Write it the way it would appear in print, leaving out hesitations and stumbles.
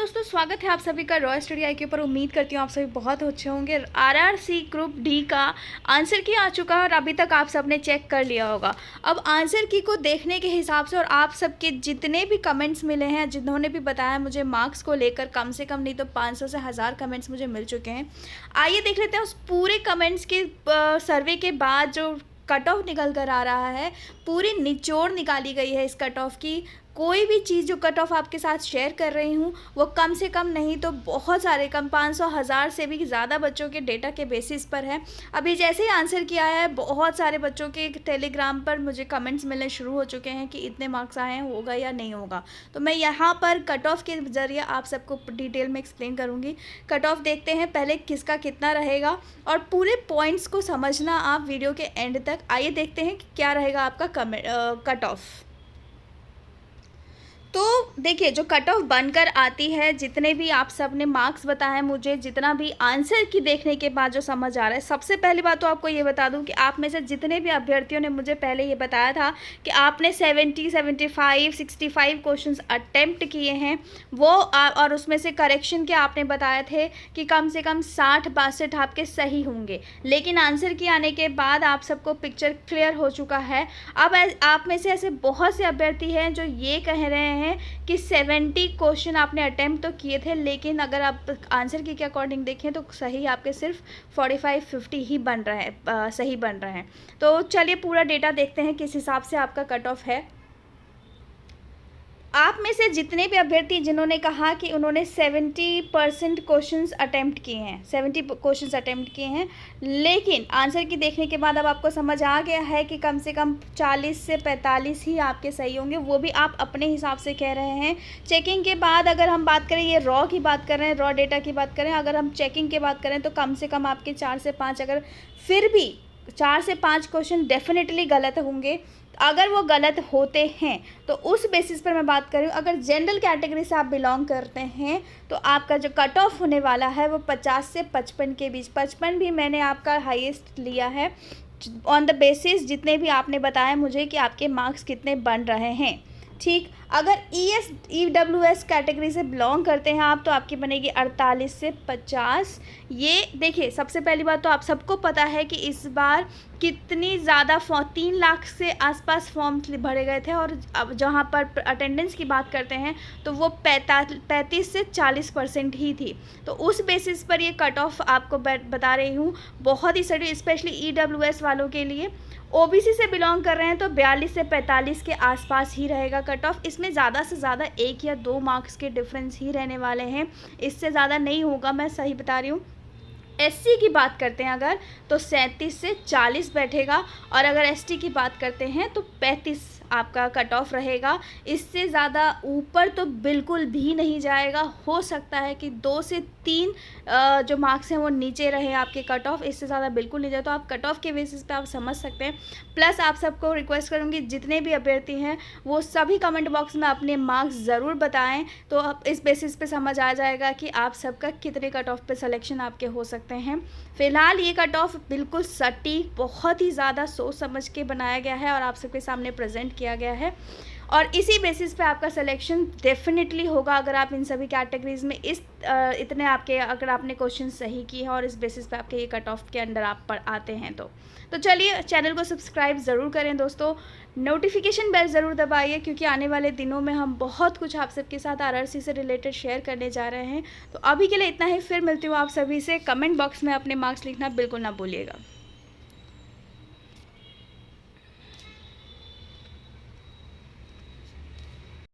दोस्तों, स्वागत है आप सभी का रॉ स्टडी आई के ऊपर। उम्मीद करती हूँ आप सभी बहुत अच्छे होंगे। आरआरसी ग्रुप डी का आंसर की आ चुका है और अभी तक आप सबने चेक कर लिया होगा। अब आंसर की को देखने के हिसाब से और आप सबके जितने भी कमेंट्स मिले हैं, जिन्होंने भी बताया मुझे मार्क्स को लेकर, कम से कम नहीं तो 500 से 1000 कमेंट्स मुझे मिल चुके हैं। आइए देख लेते हैं उस पूरे कमेंट्स के सर्वे के बाद जो कट ऑफ निकल कर आ रहा है, पूरी निचोड़ निकाली गई है इस कट ऑफ की। कोई भी चीज़ जो कट ऑफ आपके साथ शेयर कर रही हूँ वो कम से कम नहीं तो बहुत सारे, कम 500 1000 से भी ज़्यादा बच्चों के डेटा के बेसिस पर है। अभी जैसे ही आंसर किया है, बहुत सारे बच्चों के टेलीग्राम पर मुझे कमेंट्स मिलने शुरू हो चुके हैं कि इतने मार्क्स आए हैं, होगा या नहीं होगा। तो मैं यहाँ पर कट ऑफ के ज़रिए आप सबको डिटेल में एक्सप्लेन करूँगी। कट ऑफ देखते हैं पहले किसका कितना रहेगा और पूरे पॉइंट्स को समझना आप वीडियो के एंड तक। आइए देखते हैं कि क्या रहेगा आपका कट ऑफ। तो देखिए, जो कट ऑफ बनकर आती है, जितने भी आप सब ने मार्क्स बताए मुझे, जितना भी आंसर की देखने के बाद जो समझ आ रहा है, सबसे पहली बात तो आपको ये बता दूं कि आप में से जितने भी अभ्यर्थियों ने मुझे पहले ये बताया था कि आपने 70, 75, 65 क्वेश्चंस अटेम्प्ट किए हैं वो और उसमें से करेक्शन के आपने बताए थे कि कम से कम 60-62 आपके सही होंगे। लेकिन आंसर की आने के बाद आप सबको पिक्चर क्लियर हो चुका है। अब आप में से ऐसे बहुत से अभ्यर्थी हैं जो ये कह रहे हैं कि 70 क्वेश्चन आपने अटेम्प्ट तो किए थे, लेकिन अगर आप आंसर की के अकॉर्डिंग देखें तो सही आपके सिर्फ 45-50 ही बन रहा है, सही बन रहे हैं। तो चलिए पूरा डेटा देखते हैं किस हिसाब से आपका कट ऑफ है। आप में से जितने भी अभ्यर्थी जिन्होंने कहा कि उन्होंने 70% क्वेश्चंस अटेम्प्ट किए हैं, 70 क्वेश्चंस अटेम्प्ट किए हैं, लेकिन आंसर की देखने के बाद अब आपको समझ आ गया है कि कम से कम 40 से 45 ही आपके सही होंगे, वो भी आप अपने हिसाब से कह रहे हैं। चेकिंग के बाद अगर हम बात करें, ये रॉ की बात कर रहे हैं, रॉ डेटा की बात करें, अगर हम चेकिंग की बात करें तो कम से कम आपके 4 से 5, अगर फिर भी 4 से 5 क्वेश्चन डेफिनेटली गलत होंगे। अगर वो गलत होते हैं तो उस बेसिस पर मैं बात कर रही हूँ, अगर जनरल कैटेगरी से आप बिलोंग करते हैं तो आपका जो कट ऑफ होने वाला है वो 50 से 55 के बीच। 55 भी मैंने आपका हाईएस्ट लिया है ऑन द बेसिस जितने भी आपने बताया मुझे कि आपके मार्क्स कितने बन रहे हैं। ठीक, अगर EWS कैटेगरी से बिलोंग करते हैं आप तो आपकी बनेगी 48 से 50। ये देखिए, सबसे पहली बात तो आप सबको पता है कि इस बार कितनी ज़्यादा 3 लाख से आसपास फॉर्म भरे गए थे और अब जहाँ पर अटेंडेंस की बात करते हैं तो वो 35 से 40% ही थी। तो उस बेसिस पर ये कट ऑफ आपको बता रही हूँ, बहुत ही सही, स्पेशली EWS वालों के लिए। OBC से बिलोंग कर रहे हैं तो 42 से 45 के आसपास ही रहेगा कट ऑफ। इसमें ज़्यादा से ज़्यादा 1 या 2 मार्क्स के डिफरेंस ही रहने वाले हैं, इससे ज़्यादा नहीं होगा, मैं सही बता रही हूँ। SC की बात करते हैं अगर तो 37 से 40 बैठेगा और अगर ST की बात करते हैं तो 35 आपका कट ऑफ रहेगा। इससे ज़्यादा ऊपर तो बिल्कुल भी नहीं जाएगा। हो सकता है कि 2 से 3 जो मार्क्स हैं वो नीचे रहे आपके कट ऑफ, इससे ज़्यादा बिल्कुल नहीं जाए। तो आप कट ऑफ के बेसिस पे आप समझ सकते हैं। प्लस आप सबको रिक्वेस्ट करूँगी, जितने भी अभ्यर्थी हैं वो सभी कमेंट बॉक्स में अपने मार्क्स ज़रूर बताएं, तो अब इस बेसिस पे समझ आ जाएगा कि आप सबका कितने कट ऑफ पे सिलेक्शन आपके हो सकते हैं। फ़िलहाल ये कट ऑफ बिल्कुल सटीक, बहुत ही ज़्यादा सोच समझ के बनाया गया है और आप सबके सामने प्रेजेंट किया गया है और इसी बेसिस पे आपका सिलेक्शन डेफिनेटली होगा अगर आप इन सभी कैटेगरीज़ में इतने आपके, अगर आपने क्वेश्चन सही किए हैं और इस बेसिस पे आपके ये कट ऑफ के अंडर आप पर आते हैं। तो चलिए चैनल को सब्सक्राइब ज़रूर करें दोस्तों, नोटिफिकेशन बेल ज़रूर दबाइए, क्योंकि आने वाले दिनों में हम बहुत कुछ आप सबके साथ RRC से रिलेटेड शेयर करने जा रहे हैं। तो अभी के लिए इतना ही, फिर मिलती हूँ आप सभी से। कमेंट बॉक्स में अपने मार्क्स लिखना बिल्कुल ना भूलिएगा।